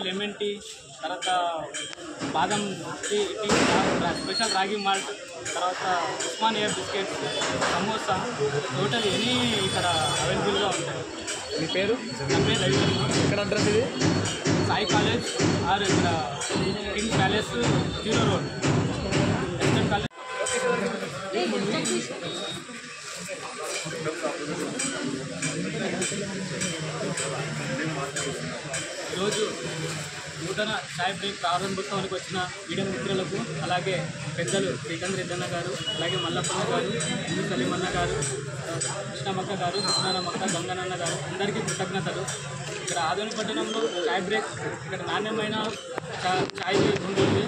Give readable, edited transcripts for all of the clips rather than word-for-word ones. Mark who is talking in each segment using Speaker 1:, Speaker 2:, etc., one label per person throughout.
Speaker 1: Lemon tea, తర్వాత బాదం tea, special రాగి మాల్ట్, తర్వాత Osmania biscuits, samosa, total any ఇక్కడ అవైలబుల్గా ఉంటాయి.
Speaker 2: మీ పేరు?
Speaker 1: నా పేరు రవివర్మ.
Speaker 2: ఎక్కడ అడ్రస్ ఇది?
Speaker 1: సాయి కాలేజ్ ఆర్ ఇక్కడ king palace 0 road eastern college. ఈరోజు నూతన చాయ్ బ్రేక్ ప్రారంభోత్సవానికి వచ్చిన మీడియా మిత్రులకు, అలాగే పెద్దలు శ్రీకాంత్ రెడ్డన్న గారు, అలాగే మల్లప్పన్న గారు, ముందు సలీమన్న గారు, కృష్ణమక్క గారు, కృష్ణానమ్మక్క, గంగనన్న గారు, అందరికీ కృతజ్ఞతలు. ఇక్కడ ఆదోని పట్టణంలో చాయ్ బ్రేక్ ఇక్కడ నాణ్యమైన చాయ్ ఉంటుంది.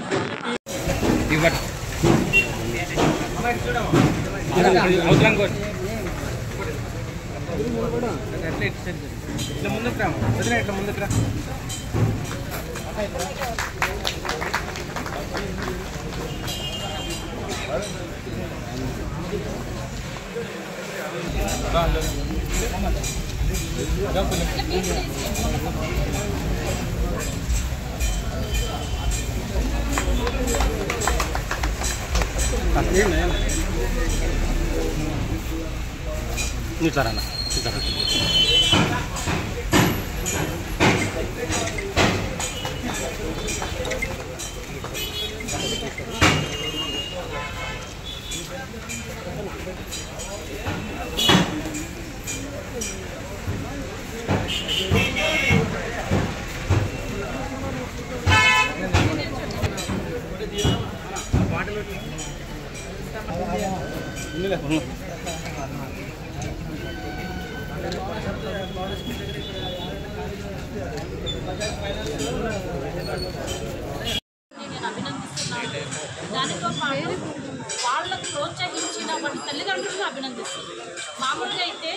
Speaker 2: ఇట్లా ముందుకు రా, వదిలే ఇట్లా ముందుకు రా.
Speaker 3: చూసారన్న చూసారా?
Speaker 4: నేను అభినందిస్తున్నాను. దానితో పాటు వాళ్ళకు ప్రోత్సహించిన వాళ్ళ తల్లిదండ్రులను అభినందిస్తున్నాను. మామూలుగా అయితే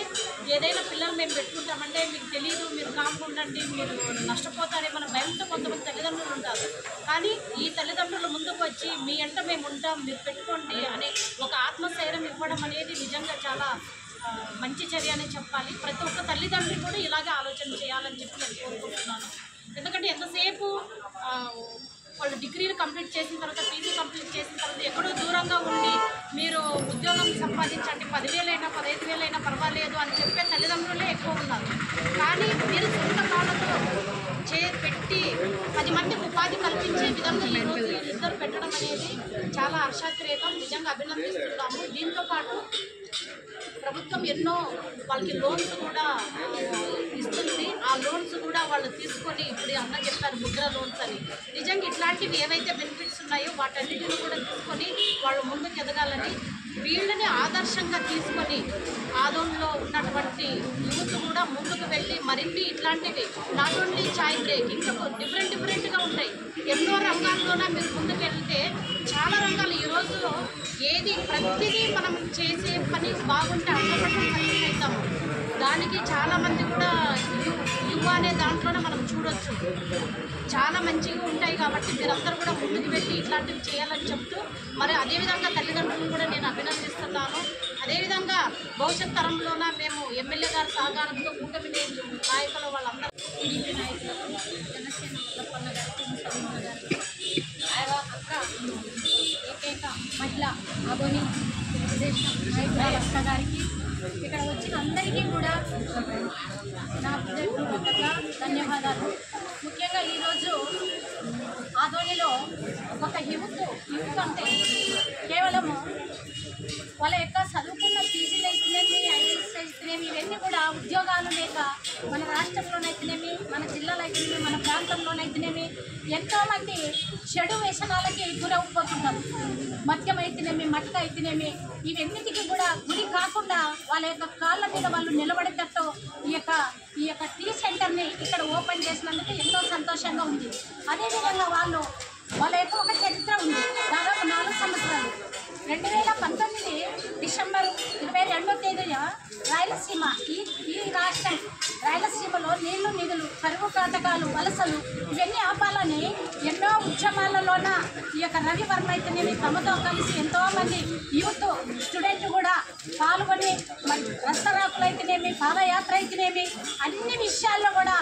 Speaker 4: ఏదైనా పిల్లలు మేము పెట్టుకుంటామంటే మీకు తెలియదు, మీరు కామ్గా ఉండండి, మీరు నష్టపోతారేమన్న భయంతో కొంతమంది తల్లిదండ్రులు ఉంటారు. కానీ ఈ తల్లిదండ్రులు ముందుకు వచ్చి మీ అంట మేము ఉంటాం, మీరు పెట్టుకోండి అనే ఒక ఆత్మస్థైర్యం ఇవ్వడం అనేది నిజంగా చాలా మంచి చర్య అని చెప్పాలి. ప్రతి ఒక్క తల్లిదండ్రి కూడా ఇలాగే ఆలోచన చేయాలని చెప్పి నేను కోరుకుంటున్నాను. ఎందుకంటే ఎంతసేపు వాళ్ళు డిగ్రీలు కంప్లీట్ చేసిన తర్వాత, పీజీ కంప్లీట్ చేసిన తర్వాత ఎక్కడో దూరంగా ఉండి మీరు ఉద్యోగం సంపాదించండి, 10,000 అయినా 15,000 అయినా పర్వాలేదు అని చెప్పే తల్లిదండ్రులే ఎక్కువ ఉన్నారు. కానీ మీరు సొంత కాళ్ళతో పెట్టి 10 మందికి ఉపాధి కల్పించే విధంగా ఈరోజు వీళ్ళిద్దరు పెట్టడం అనేది చాలా హర్షాతిరేకం. నిజంగా అభినందిస్తున్నాము. దీంతోపాటు ప్రభుత్వం ఎన్నో వాళ్ళకి లోన్స్ కూడా ఇస్తుంది. ఆ లోన్స్ కూడా వాళ్ళు తీసుకొని ఇప్పుడు అన్న చెప్పారు ముద్ర లోన్స్ అని. నిజంగా ఇట్లాంటివి ఏవైతే బెనిఫిట్స్ ఉన్నాయో వాటన్నిటిని కూడా తీసుకొని వాళ్ళు ముందుకు ఎదగాలని, వీళ్ళని ఆదర్శంగా తీసుకొని ఆదోన్లో ఉన్నటువంటి యూత్ కూడా ముందుకు వెళ్ళి మరిన్ని ఇట్లాంటివి నాట్ ఓన్లీ చాయ్ బ్రేక్ ఇంకా డిఫరెంట్గా ఉంటాయి. ఎన్నో రంగాల్లోనే మీరు ముందుకు వెళ్తే చాలా రంగాలు ఈ రోజులో ఏది ప్రతిదీ మనం చేసే పని బాగుంటే అర్థపడడం సక్సెస్ అవుతాము. దానికి చాలామంది కూడా యువ అనే దాంట్లోనే మనం చూడొచ్చు. చాలా మంచిగా ఉంటాయి. కాబట్టి మీరందరూ కూడా ముందుకు వెళ్ళి ఇట్లాంటివి చేయాలని చెప్తూ, మరి అదేవిధంగా తల్లిదండ్రులను కూడా నేను అభినందిస్తున్నాను. అదేవిధంగా భవిష్యత్ తరంలోన మేము ఎమ్మెల్యే గారి సహకారంతో కూటమి నాయకులు వాళ్ళందరూ టీడీపీ నాయకులు, జనసేన మల్లప్పన్న గారికి, ముసలిమ్మ గారికి, ఏకైక మహిళ ఆదోని తెలుగుదేశం నాయకురాలు అక్క గారికి, ఇక్కడ వచ్చిన అందరికీ కూడా నా హృదయపూర్వకంగా ధన్యవాదాలు. ముఖ్యంగా ఈరోజు ఆదోనిలో ఒక యువత అంటే కేవలము వాళ్ళ యొక్క చదువుకున్న పీజీలు అయితేనేమి, ఐఏఎస్ అయితేనేమి, ఇవన్నీ కూడా ఉద్యోగాలు లేక మన రాష్ట్రంలోనైతేనేమి, మన జిల్లాలో అయితేనేమి, మన ప్రాంతంలోనైతేనేమి ఎంతోమంది చెడు వ్యసనాలకి గురవుపోతున్నారు. మద్యం అయితేనేమి, మట్క అయితేనేమి, ఇవన్నిటికీ కూడా గురి కాకుండా వాళ్ళ యొక్క కాళ్ళ మీద వాళ్ళు నిలబడేటట్టు ఈ యొక్క టీ సెంటర్ని ఇక్కడ ఓపెన్ చేసినందుకు ఎంతో సంతోషంగా ఉంది. అదేవిధంగా వాళ్ళ యొక్క ఒక చరిత్ర ఉంది. దాదాపు 4 సంవత్సరాలు 2019 డిసెంబర్ 22వ తేదీన రాయలసీమ ఈ రాష్ట్రం రాయలసీమలో నీళ్లు నిధులు, కరువు కాటకాలు, వలసలు ఇవన్నీ ఆపాలని ఎన్నో ఉద్యమాలలోన ఈ యొక్క రవివర్మ అయితేనేమి తమతో కలిసి ఎంతోమంది యూత్ స్టూడెంట్ కూడా పాల్గొని మరి రస్తరాకులు అయితేనేమి, పాదయాత్ర అయితేనేమి అన్ని విషయాల్లో కూడా